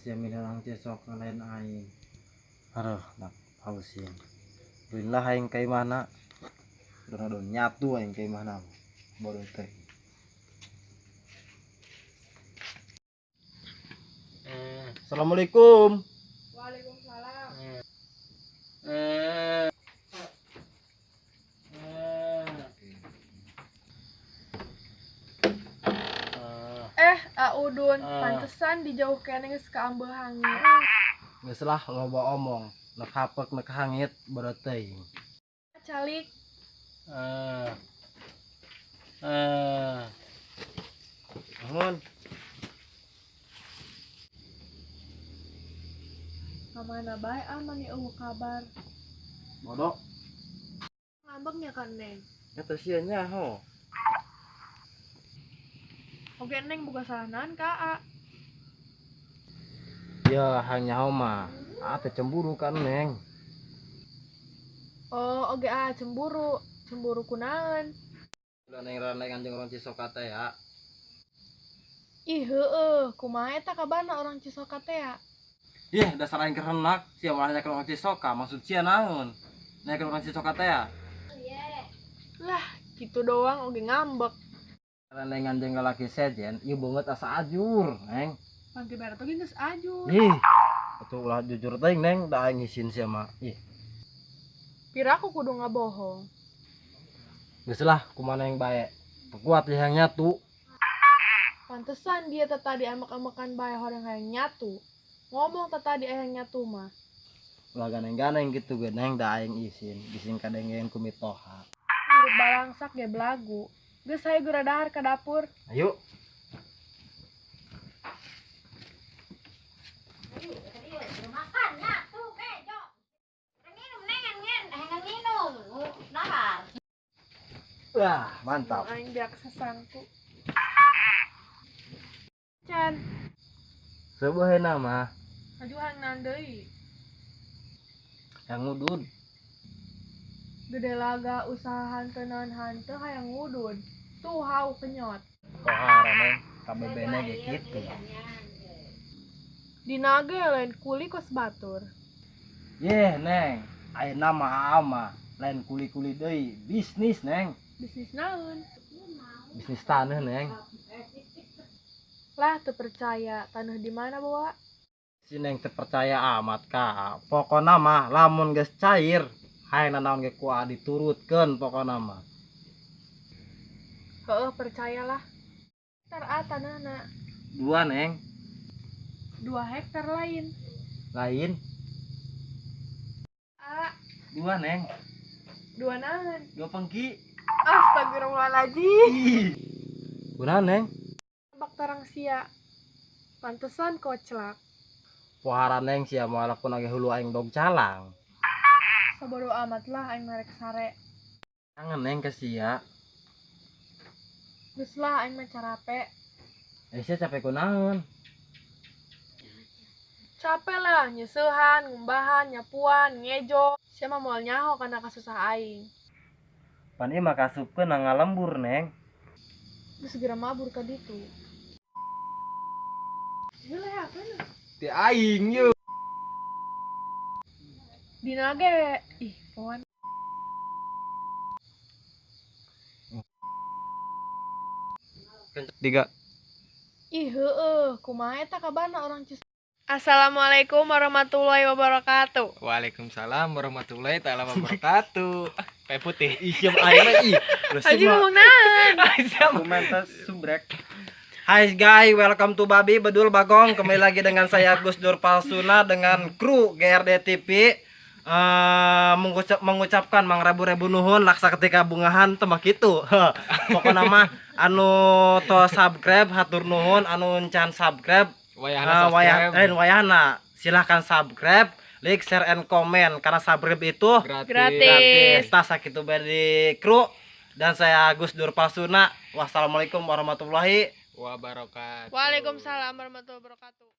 sia minang cesok lain aing. Aduh, nak hausin. Billah aing kai mana? Don nyatu aing kai mana? Bodoh teh. Assalamualaikum. Waalaikumsalam. Udun, pantesan dijauh keneng geus ka ambeul hangit. Geus lah loba omong, nek hapek nek hangit bodoh teh. Calik. Bangun. Kamana bae mani eueuh kabar. Bodoh. Ngambeknya kan Neng. Eta sia nyaho. Oke Neng buka salah naon ka. Ya hanya mah. Teh cemburu kan Neng. Oh, oge cemburu. Cemburu kunaon? Udah Neng ranai kanjeng orang Cisoka teh ya. Ih heueuh, kumaha eta kabarna orang Cisoka teh ya? Yeh, dasar aing kerenak, sia malah nyakeun orang Cisoka, maksud sia naon? Nyakeun orang Cisoka teh ya. Lah, gitu doang oge ngambek. Karena Neng anjing lalaki sejen, ieu beungeut asa ajur, Neng. Panti barat oge geus ajur. Ih, atuh ulah jujur teuing Neng, da aing isin sia mah. Ih, Pira aku kudu ngabohong. geus lah kumaha yang bae. Pekuat yang nyatu. Pantesan dia tadi amek-amekan bae horeng hayang nyatu. Ngomong tadi hayang nyatu mah. Ulah ganeng-ganeng gitu ge Neng, da aing isin, bising kadengeun ku mitoha. Urut balangsak ge belagu. Geus saya gura dahar ke dapur. Ayo. Wah, mantap. Aing biak sasangku. Can, Seubeuheuna mah ajuhan nandeui. yang ngudud. Gede laga usaha hanteu naon hanteu hayang ngudud. Tuh hau kenyot. Kohara Neng, kabebene ge kitu. Dina ge lain kuli kos batur. Yeh Neng, ayeuna mah ama, lain kuli-kuli deui, bisnis Neng. Bisnis naon? Bisnis taneuh Neng. Lah teu percaya, taneuh di mana bawa? Si Neng teu percaya amat ka. Pokona mah lamun geus cair, hayang nanaon ge kumaha diturutkeun pokona mah. Heueuh percayalah. Hektar taneuhna. 2 Neng, 2 hektar lain. lain A, 2 Neng, 2 naon? 2 pengki. Astagfirullahaladzim. Ih. Kunaon Neng? Bak tarang sia. Pantesan koclak. Pohara Neng sia moal lakuan ge hulu aing dog calang. Sabodo amat lah aing merek sare. Kangen Neng ka sia. Geus lah aing mah carape. Sia capek kunaon? Capek lah nyeusehan, ngumbahan, nyapuan, ngejo. Sia mah moal nyaho kana kasusah aing. Pan ieu mah kasupkeun na ngalembur Neng. Geus segera mabur ka ditu. Heula ya kana. Ti aing yeuh. Dina ge ih poan. Tiga. Ih heueuh, kumaha eta kabarna orang Cis. Assalamualaikum warahmatullahi wabarakatuh. Waalaikumsalam warahmatullahi taala wabarakatuh. Kayak putih. Siap aing mah ih. Aji ngomong naon? Komentar subrek. Hai guys, welcome to Babi Bedul Bagong. Kembali lagi dengan saya Gus Dur Palsuna dengan kru GRD TV. Mengucapkan mangrebu-rebu nuhun laksa ketika bungahan teh mah kitu. Pokona mah anu to subscribe hatur nuhun, anu encan subscribe wayahna silahkan subscribe, like, share, and comment karena subscribe itu gratis. Tas sakitu bae di kru dan saya Gus Dur Palsuna. Wassalamualaikum warahmatullahi wabarakatuh. Waalaikumsalam warahmatullahi wabarakatuh.